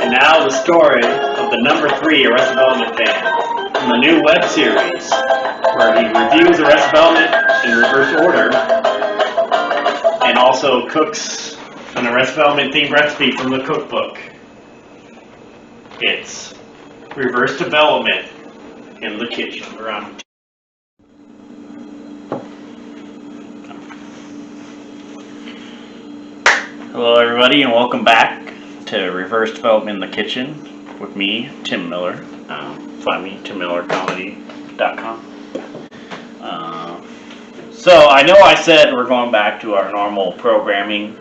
And now the story of the number 3 Arrested Development fan from the new web series, where he reviews Arrested Development in reverse order and also cooks an Arrested Development themed recipe from the cookbook. It's Reverse Development in the Kitchen. We're on. Hello everybody and welcome back to Reverse Development in the Kitchen with me, Tim Miller. Find me, timmillercomedy.com. So I know I said we're going back to our normal programming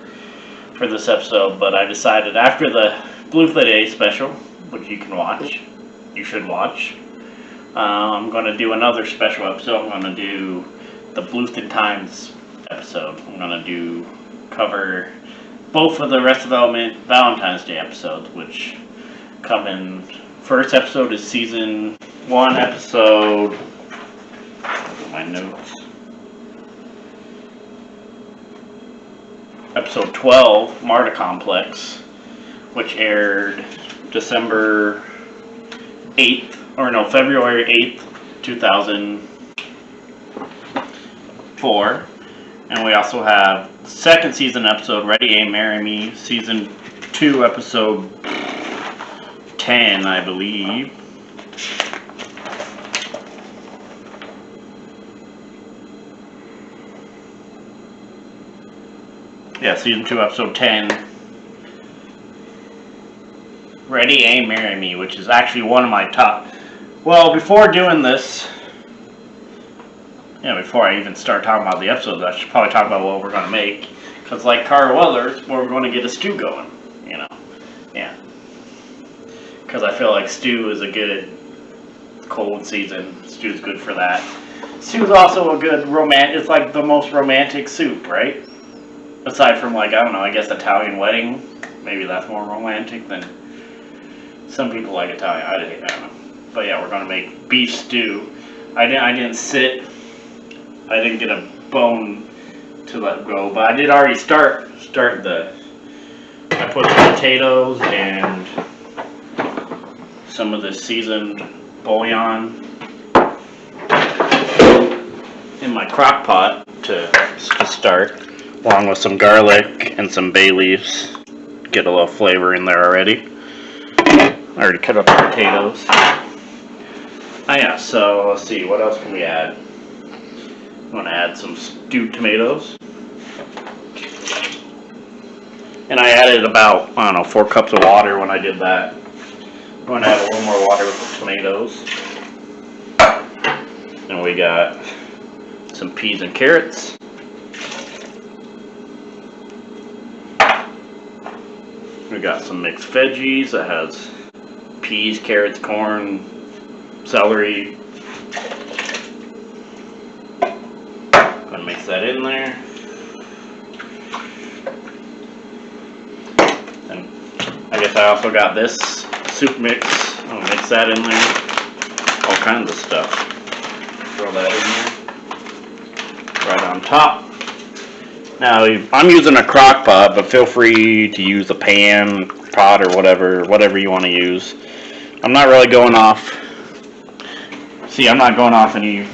for this episode, but I decided after the Bluthentines special, which you can watch, you should watch, I'm going to do another special episode. I'm going to do the Bluthentines episode. I'm going to cover both of the Arrested Development Valentine's Day episodes, which come in. First episode is season 1, episode. My notes. Episode 12, Marta Complex, which aired February 8th, 2004. And we also have second season episode, Ready, Aim, Marry Me, season 2, episode 10, I believe. Yeah, season 2, episode 10. Ready, Aim, Marry Me, which is actually one of my top. Well, before doing this, before I even start talking about the episodes, I should probably talk about what we're going to make. Because like Carl Weathers, we're going to get a stew going, Yeah. Because I feel like stew is a good cold season. Stew's good for that. Stew's also a good it's like the most romantic soup, right? Aside from I guess Italian wedding. Maybe that's more romantic than some people like Italian. I don't know. But yeah, we're going to make beef stew. I didn't get a bone to let go, but I did already start I put the potatoes and some of the seasoned bullion in my crock pot to start, along with some garlic and some bay leaves. Get a little flavor in there already. I already cut up the potatoes. So let's see, what else can we add? I'm going to add some stewed tomatoes. And I added about, 4 cups of water when I did that. I'm going to add a little more water with the tomatoes. And we got some peas and carrots. We got some mixed veggies that has peas, carrots, corn, celery. Gonna mix that in there. And I guess I also got this soup mix. I'm gonna mix that in there. All kinds of stuff. Throw that in there. Right on top. Now I'm using a crock pot, but feel free to use a pan, pot, or whatever you want to use. I'm not really going off. I'm not going off any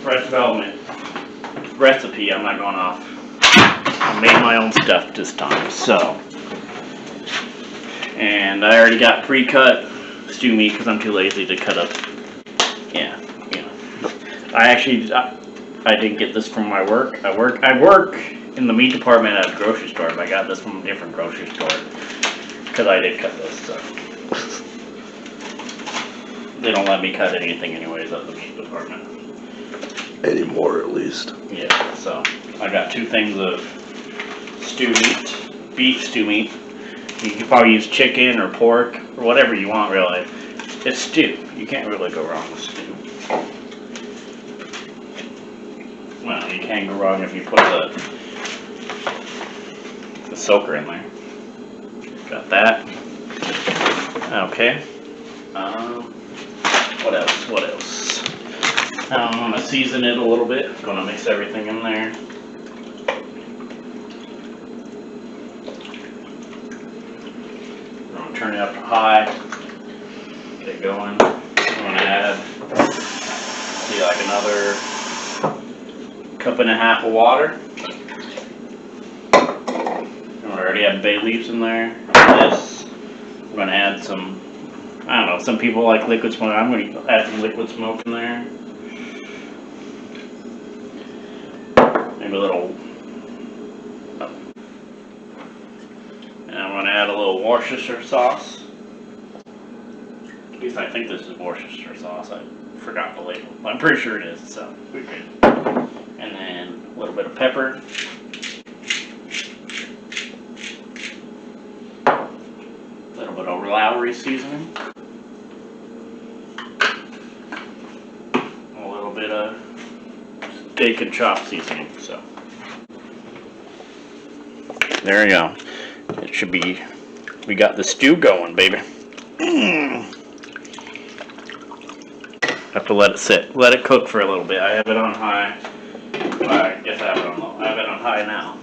Arrested Development recipe. I'm not going off. I made my own stuff this time, so. And I already got pre-cut stew meat because I'm too lazy to cut up. I didn't get this from my work. I work in the meat department at a grocery store, but I got this from a different grocery store because I did cut this. So. They don't let me cut anything anyways at the meat department. Anymore, at least. Yeah, so I got 2 things of stew meat, beef stew meat. You can probably use chicken or pork or whatever you want, really. It's stew. You can't really go wrong with stew. Well, you can't go wrong if you put the soaker in there. Got that. Okay. What else? I'm going to season it a little bit. Going to mix everything in there. turn it up to high. Get it going. I'm gonna add, see, like another 1.5 cups of water. I already have bay leaves in there. This, I'm gonna add some, I don't know, some people like liquid smoke. I'm gonna add some liquid smoke in there. Maybe a little, and I'm gonna add a little Worcestershire sauce. At least I think this is Worcestershire sauce. I forgot the label. I'm pretty sure it is, so we're good. And then a little bit of pepper. A little bit of lawry seasoning. A little bit of steak and chop seasoning. So there you go. It should be. We got the stew going, baby. Have to let it sit. Let it cook for a little bit. I have it on high. Well, I guess I have it on low. I have it on high now.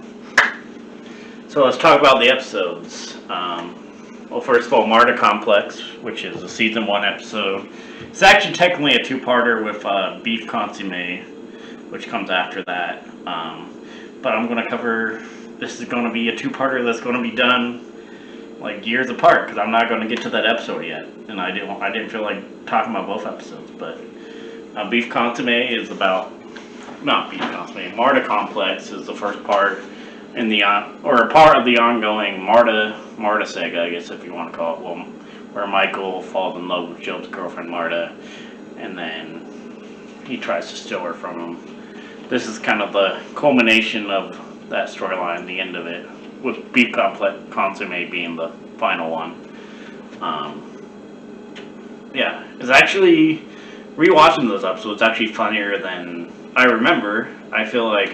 So let's talk about the episodes. Well, first of all, Marta Complex, which is a season 1 episode. It's actually technically a 2-parter with beef consomme, which comes after that. But I'm going to cover. This is going to be a 2-parter that's going to be done like years apart, because I'm not going to get to that episode yet, and I didn't feel like talking about both episodes. But beef consomme is about, not beef consomme, Marta Complex is the first part in the or a part of the ongoing Marta saga, I guess, if you want to call it. Well, where Michael falls in love with Job's girlfriend Marta, and then he tries to steal her from him. This is kind of the culmination of that storyline, the end of it, with beef consomme being the final one. Yeah, it's actually, rewatching those episodes, it's actually funnier than I remember. I feel like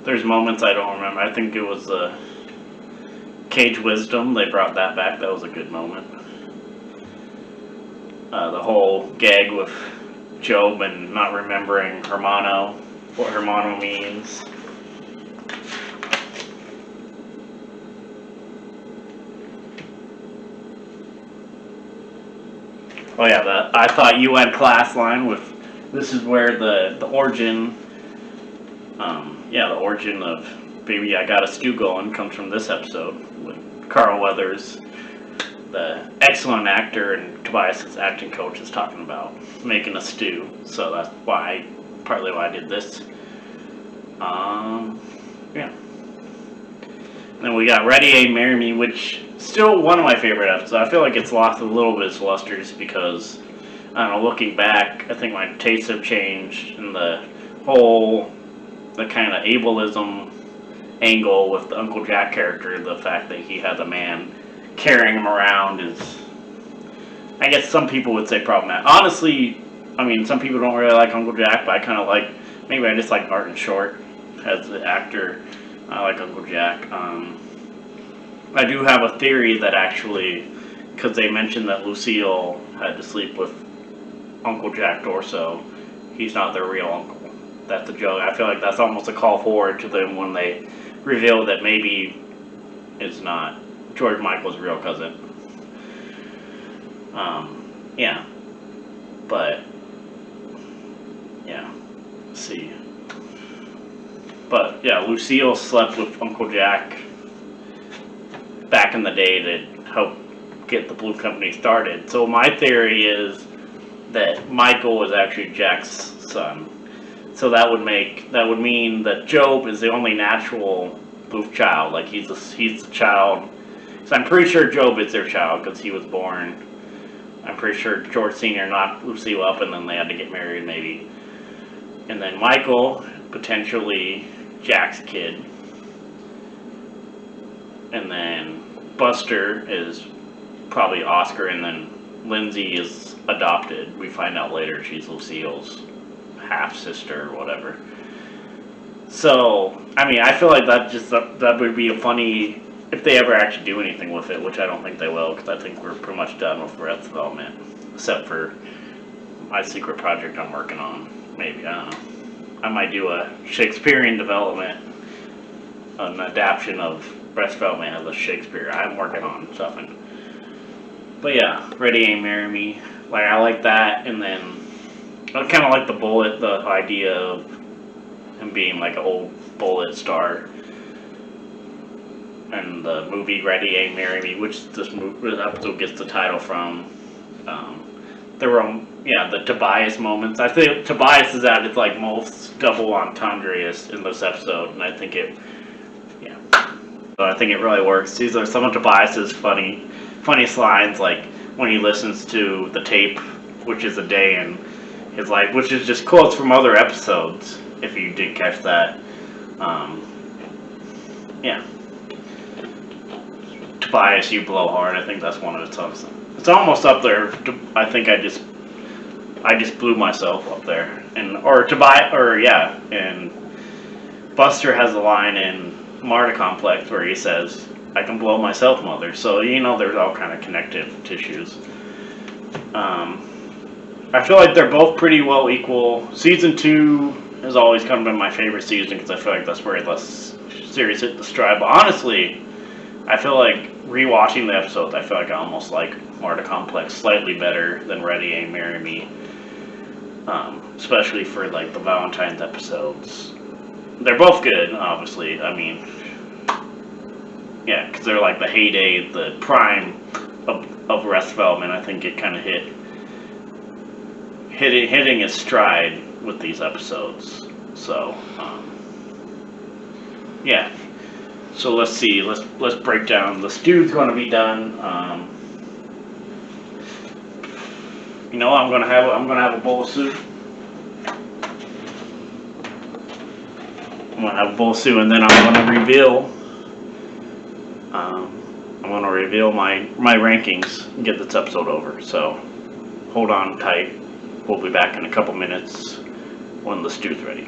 there's moments I don't remember. I think it was the Cage Wisdom, they brought that back. That was a good moment. The whole gag with Job and not remembering Hermano, what Hermano means. Oh yeah, I thought you had class line with, this is where the origin, the origin of Baby I Got a Stew Going comes from this episode with Carl Weathers, the excellent actor and Tobias' acting coach, is talking about making a stew. So that's partly why I did this. Yeah. And then we got Ready, A, Marry Me, which still one of my favorite episodes. I feel like it's lost a little bit of its lusters because, I don't know, looking back, I think my tastes have changed, and the kind of ableism angle with the Uncle Jack character, the fact that he has a man carrying him around is, I guess some people would say problematic. Honestly, I mean, some people don't really like Uncle Jack, but I kind of like, maybe I just like Martin Short as the actor. I like Uncle Jack. I do have a theory that actually, because they mentioned that Lucille had to sleep with Uncle Jack Dorso, he's not their real uncle. That's a joke. I feel like that's almost a call forward to them when they reveal that maybe it's not George Michael's real cousin. Yeah. But, yeah. Let's see. But, yeah, Lucille slept with Uncle Jack back in the day to help get the Blue Company started. So my theory is that Michael was actually Jack's son. So that would mean that Job is the only natural Bluth child. Like he's the child. So I'm pretty sure Job is their child because he was born. I'm pretty sure George Sr. knocked Lucille up and then they had to get married maybe. And then Michael, potentially Jack's kid. And then Buster is probably Oscar, and then Lindsay is adopted. We find out later she's Lucille's half-sister or whatever. So, I mean, I feel like that would be a funny, if they ever actually do anything with it, which I don't think they will, because I think we're pretty much done with Breath development, except for my secret project I'm working on. Maybe, I don't know. I might do a Shakespearean development an adaptation of Breast Veltman as a Shakespeare. I'm working on something. But yeah, Ready, Aim, Marry Me. Like, I like that, and then I kind of like the Bullet, the idea of him being like an old Bullet star. And the movie Ready, Aim, Marry Me, which this episode gets the title from. There were, the Tobias moments. I think Tobias is at its like most double entendres in this episode, and I think it really works. These are some of Tobias's funniest lines, like when he listens to the tape, which is a day in his life, which is just quotes from other episodes, if you did catch that. Tobias, you blow hard. I think that's one of the songs. It's almost up there. I think I just blew myself up there. And Buster has a line in Marta Complex where he says, "I can blow myself, mother." So there's all kind of connective tissues. I feel like they're both pretty well equal. Season 2 has always kind of been my favorite season because I feel like that's where the series hit the stride. But honestly, I feel like rewatching the episodes, I feel like I almost like Marta Complex slightly better than Ready, Aim, Marry Me. Especially for like the Valentines episodes. They're both good, obviously. I mean, because they're like the heyday, the prime of Rest Development. I think it kind of hitting its stride with these episodes. So, So let's see. Let's break down. The stew's going to be done. I'm gonna have a bowl of soup. I'm gonna have a bowl of soup, and then I'm gonna reveal my rankings and get this episode over. So hold on tight. We'll be back in a couple minutes when the stew's ready.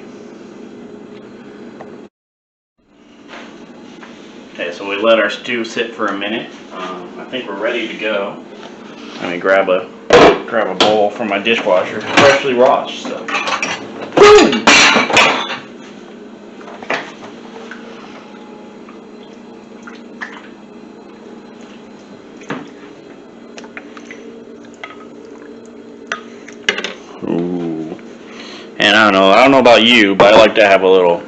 Okay, so we let our stew sit for a minute. I think we're ready to go. Let me grab a bowl from my dishwasher, freshly washed. So. Ooh. And I don't know about you, but I like to have a little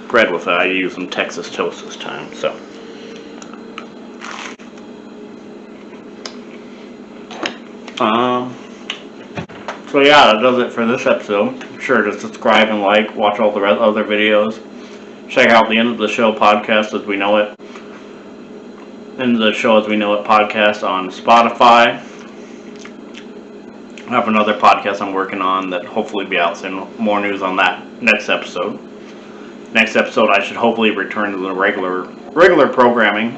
bread with it. I use some Texas toast this time, so. That does it for this episode. Be sure to subscribe and like, watch all the other videos. Check out the End of the Show podcast as we know it. End of the Show as we know it podcast on Spotify. I have another podcast I'm working on that hopefully be out soon. More news on that next episode. Next episode I should hopefully return to the regular programming.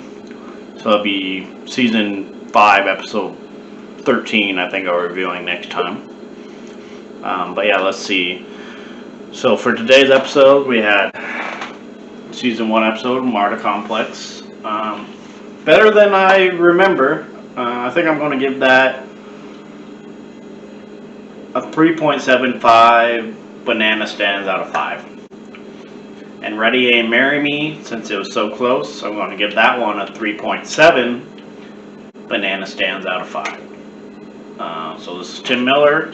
So it'll be season 5, episode 13, I think I'll be reviewing next time. Let's see. So for today's episode, we had season 1 episode, Marta Complex. Better than I remember. I think I'm going to give that a 3.75 banana stands out of 5. And Ready, Aim, Marry Me, since it was so close, I'm going to give that one a 3.7 banana stands out of 5. So this is Tim Miller.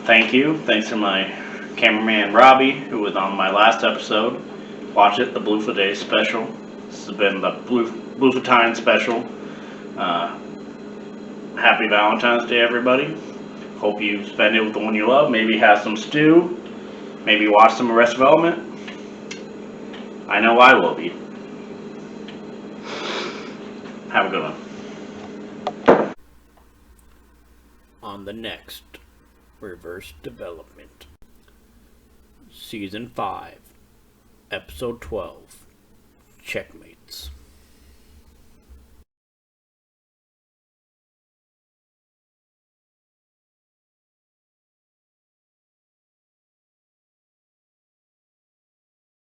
Thank you. Thanks to my cameraman Robbie, who was on my last episode. Watch it, the Bluthentines special. This has been the Bluthentines special. Happy Valentine's Day, everybody. Hope you spend it with the one you love. Maybe have some stew. Maybe watch some Arrested Development. I know I will be. Have a good one. On the next Reverse Development, Season 5, Episode 12, Checkmates.